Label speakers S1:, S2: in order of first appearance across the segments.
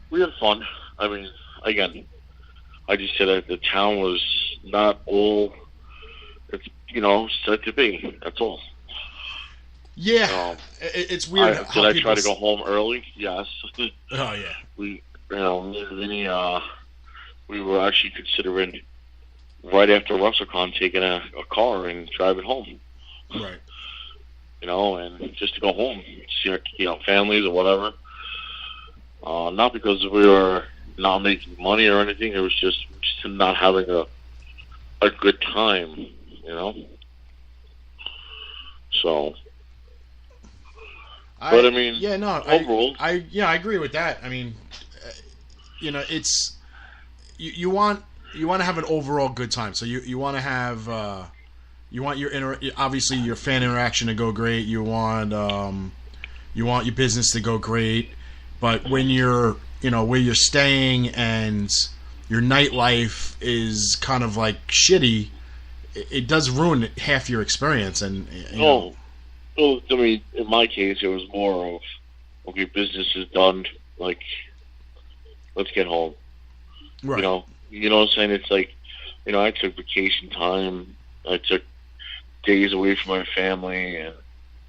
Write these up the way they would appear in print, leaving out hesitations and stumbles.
S1: we had fun. I mean, again, I just said that the town was not all it's said to be. That's all.
S2: Yeah, it's weird
S1: Did
S2: how
S1: I
S2: people.
S1: try to go home early? Yes.
S2: Oh yeah,
S1: We, me we were actually considering right after Wrestlecon taking a car and driving home.
S2: right.
S1: And just to go home, see our families or whatever. Not because we were not making money or anything. It was just not having a good time. So, but I mean,
S2: yeah, no,
S1: overall,
S2: I agree with that. I mean, it's you want to have an overall good time. So you want to have you want obviously your fan interaction to go great. You want your business to go great. But when you're where you're staying and your nightlife is kind of like shitty, it does ruin half your experience. And
S1: well, I mean, in my case, it was more of okay, business is done. Like, let's get home.
S2: right.
S1: You know what I'm saying? It's like, I took vacation time. I took days away from my family and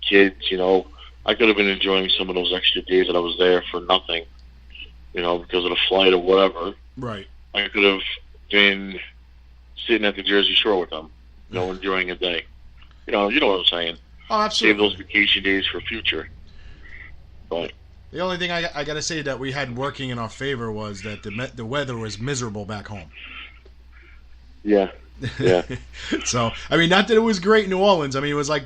S1: kids. I could have been enjoying some of those extra days that I was there for nothing. Because of the flight or whatever.
S2: Right.
S1: I could have been sitting at the Jersey Shore with them, enjoying a day. You know what I'm saying?
S2: Oh,
S1: Save
S2: absolutely.
S1: those vacation days for future. But
S2: The only thing I got to say that we had working in our favor was that the weather was miserable back home.
S1: yeah.
S2: So, I mean, not that it was great in New Orleans. I mean, it was like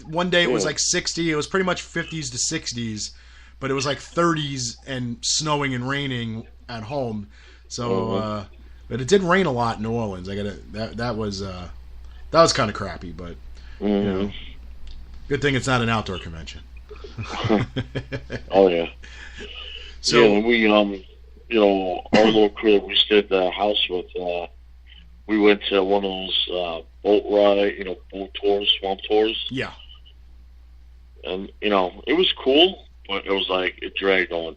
S2: one day it was
S1: Yeah.
S2: like 60. It was pretty much 50s to 60s, but it was like 30s and snowing and raining at home. So, but it did rain a lot in New Orleans. That was kind of crappy, but good thing it's not an outdoor convention.
S1: Oh yeah.
S2: So,
S1: yeah, when we our little crib we stayed at the house with. We went to one of those boat ride, boat tours, swamp tours,
S2: yeah.
S1: and it was cool, but it was like it dragged on.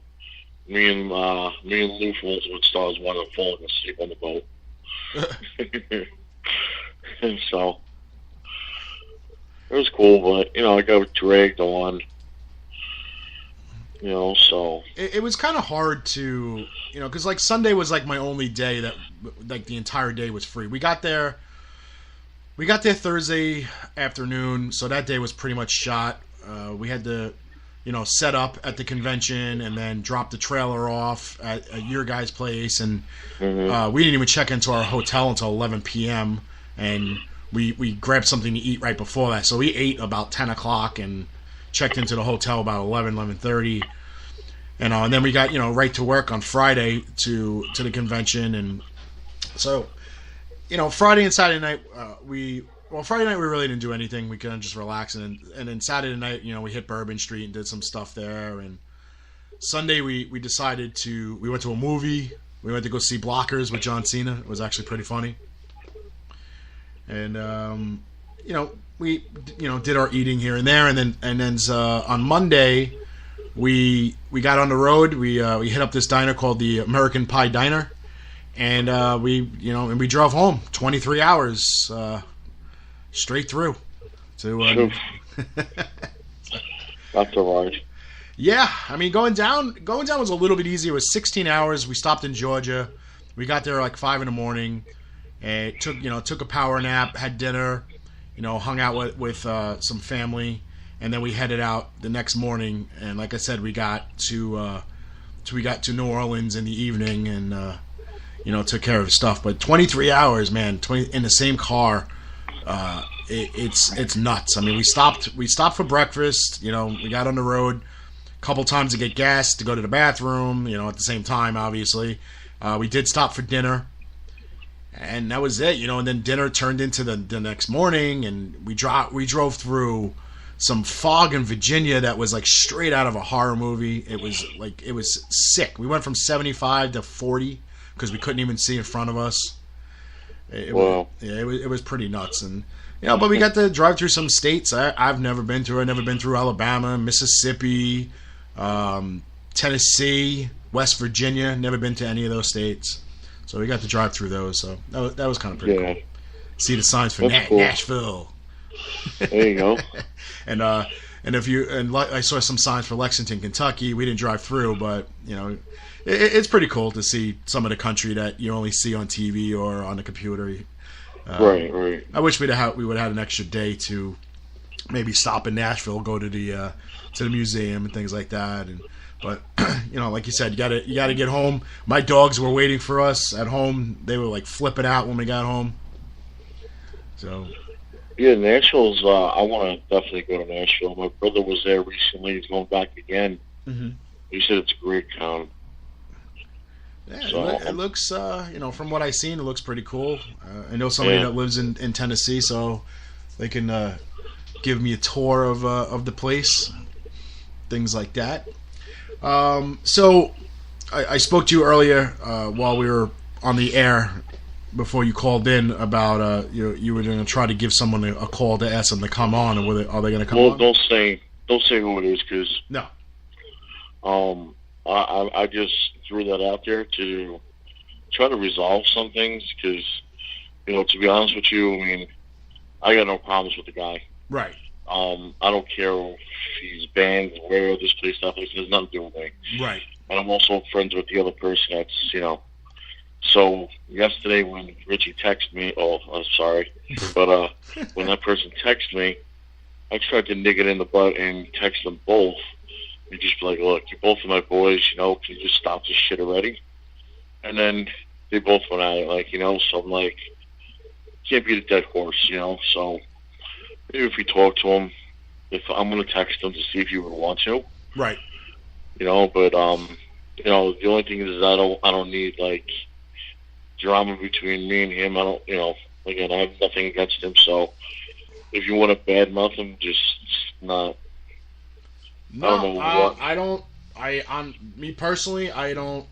S1: Me and Lou from Ultimate Stars wound up falling asleep on the boat, and so it was cool, but I got dragged on. So
S2: It was kind of hard to, because like Sunday was like my only day that, like the entire day was free. We got there Thursday afternoon, so that day was pretty much shot. We had to, set up at the convention and then drop the trailer off at your guys' place, and we didn't even check into our hotel until 11 p.m. and we grabbed something to eat right before that. So we ate about 10 o'clock and checked into the hotel about 11:30, and then we got right to work on Friday to the convention. And so Friday and Saturday night Friday night we really didn't do anything. We kind of just relaxed, and then Saturday night we hit Bourbon Street and did some stuff there. And Sunday we decided we went to a movie. We went to go see Blockers with John Cena. It was actually pretty funny. And we did our eating here and there, and then on Monday we got on the road. We hit up this diner called the American Pie Diner, and we drove home 23 hours straight through to
S1: that's all right.
S2: yeah. I mean, going down was a little bit easier. It was 16 hours. We stopped in Georgia. We got there like 5 a.m. and took a power nap, had dinner, hung out with some family, and then we headed out the next morning. And like I said, we got to New Orleans in the evening, and took care of stuff. But 23 hours, man, in the same car, it's nuts. I mean, we stopped for breakfast. We got on the road a couple times to get gas, to go to the bathroom. At the same time, obviously, we did stop for dinner. And that was it, and then dinner turned into the next morning, and we drove through some fog in Virginia that was like straight out of a horror movie. It was sick. We went from 75 to 40 because we couldn't even see in front of us. It was pretty nuts, and but we got to drive through some states I've never been through. I've never been through Alabama, Mississippi, Tennessee. West Virginia. Never been to any of those states, so we got to drive through those. So that was kind of pretty cool. See the signs for
S1: cool.
S2: Nashville.
S1: There you go.
S2: And I saw some signs for Lexington, Kentucky. We didn't drive through, but it's pretty cool to see some of the country that you only see on TV or on the computer.
S1: Right. I
S2: wish we would have had an extra day to maybe stop in Nashville, go to the museum and things like that. But like you said, you gotta get home. My dogs were waiting for us at home. They were like flipping out when we got home. So.
S1: Yeah, Nashville's. I want to definitely go to Nashville. My brother was there recently. He's going back again. Mm-hmm. He said it's a great town.
S2: Yeah, so, it looks. From what I've seen, it looks pretty cool. I know somebody that lives in Tennessee, so they can give me a tour of the place, things like that. So I spoke to you earlier while we were on the air. Before you called in about you were going to try to give someone a call to ask them to come on, or are they going to come on?
S1: Don't say who it is, because
S2: no.
S1: I just threw that out there to try to resolve some things, because to be honest with you, I mean, I got no problems with the guy.
S2: Right.
S1: I don't care if he's banned, where this place, that place. There's nothing to do with me.
S2: Right.
S1: And I'm also friends with the other person that's So yesterday when Richie texted me, I'm sorry, but when that person texted me, I tried to nig it in the butt and text them both and just be like, look, you're both of my boys, can you just stop this shit already? And then they both went at it, so I'm like, can't beat a dead horse, so maybe if we talk to him, if I'm going to text him to see if he would want to.
S2: Right.
S1: But, the only thing is I don't need, drama between me and him. I don't, again, I have nothing against him, so if you want to badmouth him, just not.
S2: No,
S1: I don't know
S2: what. Me personally, I don't,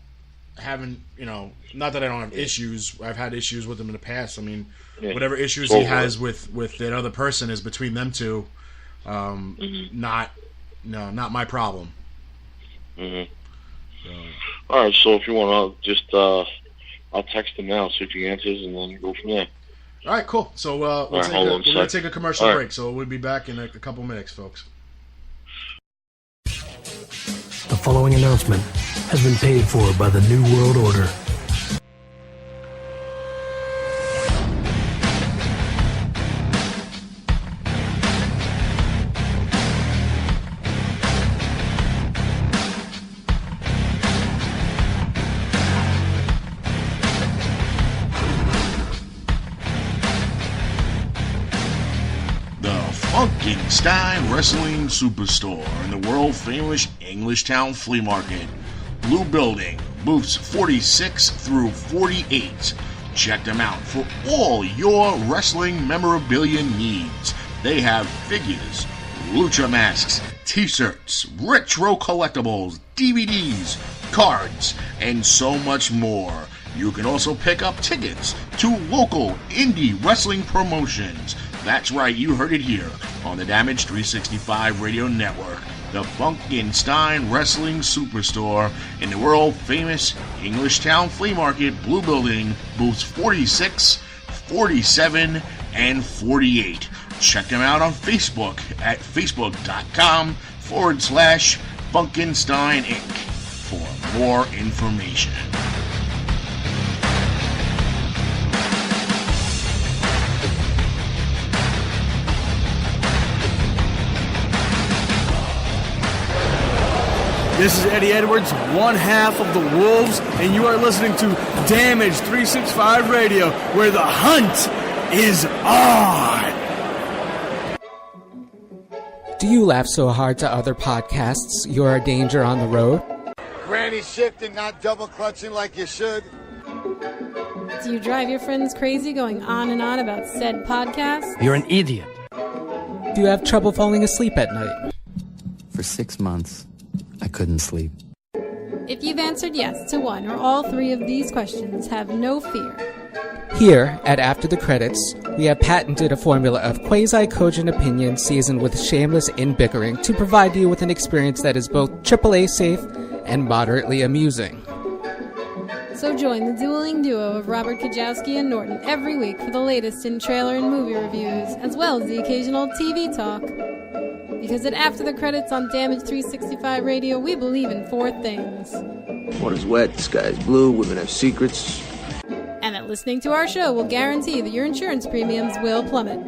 S2: not that I don't have issues. I've had issues with him in the past. I mean, whatever issues he has with that other person is between them two. Not my problem.
S1: Mm-hmm. So. All right, so if you want to just, I'll text him now, see if he answers, and then go from there.
S2: All right, cool. So we're going to take a commercial break, so we'll be back in a couple minutes, folks.
S3: The following announcement has been paid for by the New World Order.
S4: Funkenstein Wrestling Superstore in the world-famous Englishtown Flea Market. Blue Building, booths 46 through 48. Check them out for all your wrestling memorabilia needs. They have figures, lucha masks, t-shirts, retro collectibles, DVDs, cards, and so much more. You can also pick up tickets to local indie wrestling promotions. That's right, you heard it here on the Damage 365 Radio Network. The Funkenstein Wrestling Superstore in the world-famous Englishtown Flea Market, Blue Building, booths 46, 47, and 48. Check them out on Facebook at facebook.com/Funkenstein Inc. for more information.
S5: This is Eddie Edwards, one half of the Wolves, and you are listening to Damage 365 Radio, where the hunt is on.
S6: Do you laugh so hard to other podcasts you're a danger on the road?
S7: Granny shifting, not double clutching like you should.
S8: Do you drive your friends crazy going on and on about said podcast?
S3: You're an idiot.
S6: Do you have trouble falling asleep at night?
S9: For 6 months, I couldn't sleep.
S8: If you've answered yes to one or all three of these questions, have no fear.
S6: Here, at After the Credits, we have patented a formula of quasi-cogent opinion seasoned with shameless in-bickering to provide you with an experience that is both AAA safe and moderately amusing.
S8: So join the dueling duo of Robert Kajowski and Norton every week for the latest in trailer and movie reviews, as well as the occasional TV talk. Because at After the Credits on Damage 365 Radio, we believe in 4 things.
S10: Water's wet, the sky's blue, women have secrets.
S8: And that listening to our show will guarantee that your insurance premiums will plummet.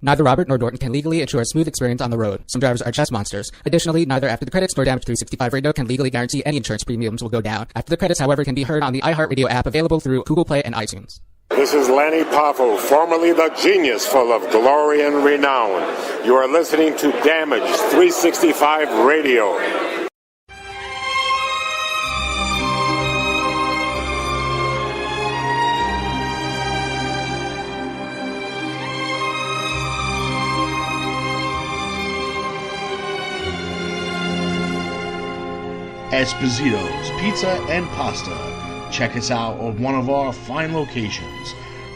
S6: Neither Robert nor Norton can legally ensure a smooth experience on the road. Some drivers are chess monsters. Additionally, neither After the Credits nor Damage 365 Radio can legally guarantee any insurance premiums will go down. After the Credits, however, can be heard on the iHeartRadio app available through Google Play and iTunes.
S11: This is Lanny Poffo, formerly the genius full of glory and renown. You are listening to Damage 365 Radio.
S4: Esposito's Pizza and Pasta. Check us out at one of our fine locations,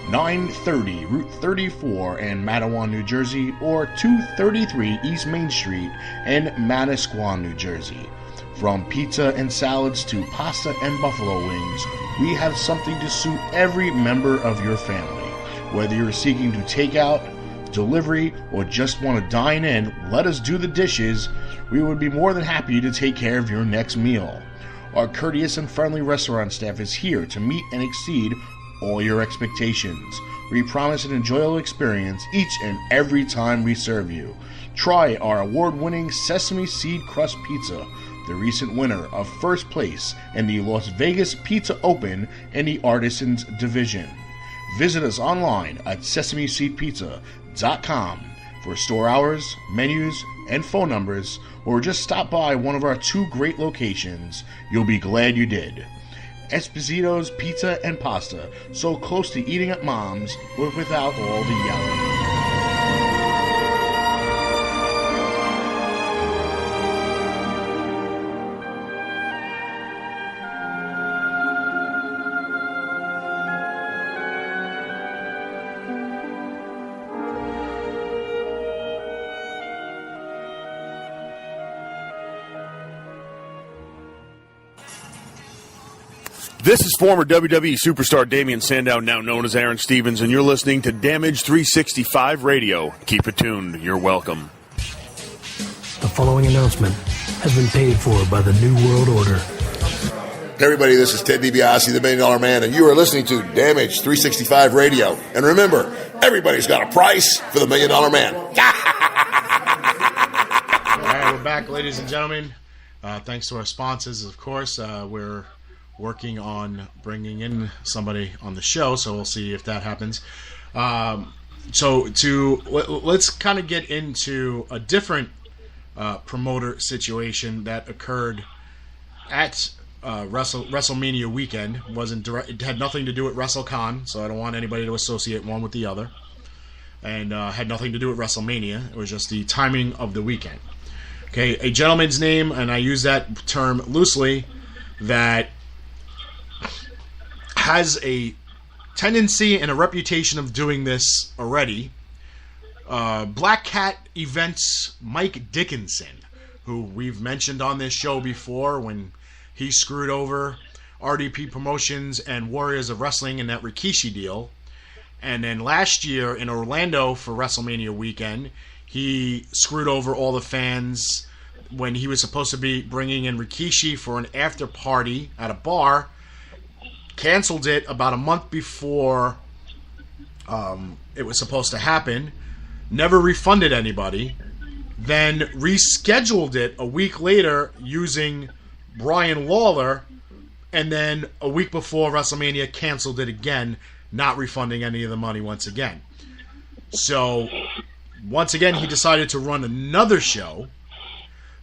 S4: 930 Route 34 in Matawan, New Jersey, or 233 East Main Street in Manasquan, New Jersey. From pizza and salads to pasta and buffalo wings, we have something to suit every member of your family. Whether you're seeking to take out, delivery, or just want to dine in, let us do the dishes. We would be more than happy to take care of your next meal. Our courteous and friendly restaurant staff is here to meet and exceed all your expectations. We promise an enjoyable experience each and every time we serve you. Try our award-winning sesame seed crust pizza, the recent winner of first place in the Las Vegas Pizza Open in the Artisans Division. Visit us online at sesameseedpizza.com for store hours, menus, and phone numbers, or just stop by one of our 2 great locations. You'll be glad you did. Esposito's Pizza and Pasta, so close to eating at Mom's, but without all the yelling.
S12: This is former WWE superstar Damian Sandow, now known as Aaron Stevens, and you're listening to Damage 365 Radio. Keep it tuned. You're welcome.
S3: The following announcement has been paid for by the New World Order.
S13: Hey everybody, this is Ted DiBiase, the $1 Million Man, and you are listening to Damage 365 Radio. And remember, everybody's got a price for the $1 Million Man.
S2: All right, we're back, ladies and gentlemen. Thanks to our sponsors, of course. We're working on bringing in somebody on the show, so we'll see if that happens. Let's kind of get into a different promoter situation that occurred at WrestleMania weekend. It had nothing to do with Wrestlecon, so I don't want anybody to associate one with the other, and had nothing to do with WrestleMania. It was just the timing of the weekend. Okay, a gentleman's name, and I use that term loosely, that has a tendency and a reputation of doing this already. black-catevents Mike Dickinson, who we've mentioned on this show before when he screwed over RDP Promotions and Warriors of Wrestling in that Rikishi deal. And then last year in Orlando for WrestleMania weekend, he screwed over all the fans when he was supposed to be bringing in Rikishi for an after party at a bar. Canceled it about a month before it was supposed to happen. Never refunded anybody. Then rescheduled it a week later using Brian Lawler. And then a week before WrestleMania canceled it again, not refunding any of the money once again. So, once again, he decided to run another show.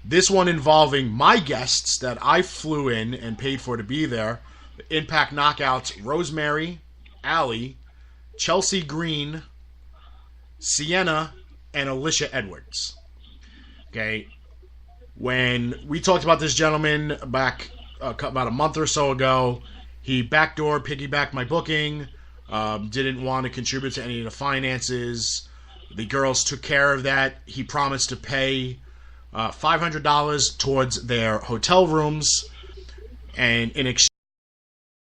S2: This one involving my guests that I flew in and paid for to be there. The Impact Knockouts, Rosemary, Allie, Chelsea Green, Sienna, and Alicia Edwards. Okay, when we talked about this gentleman back about a month or so ago, he piggybacked my booking, didn't want to contribute to any of the finances. The girls took care of that. He promised to pay $500 towards their hotel rooms And in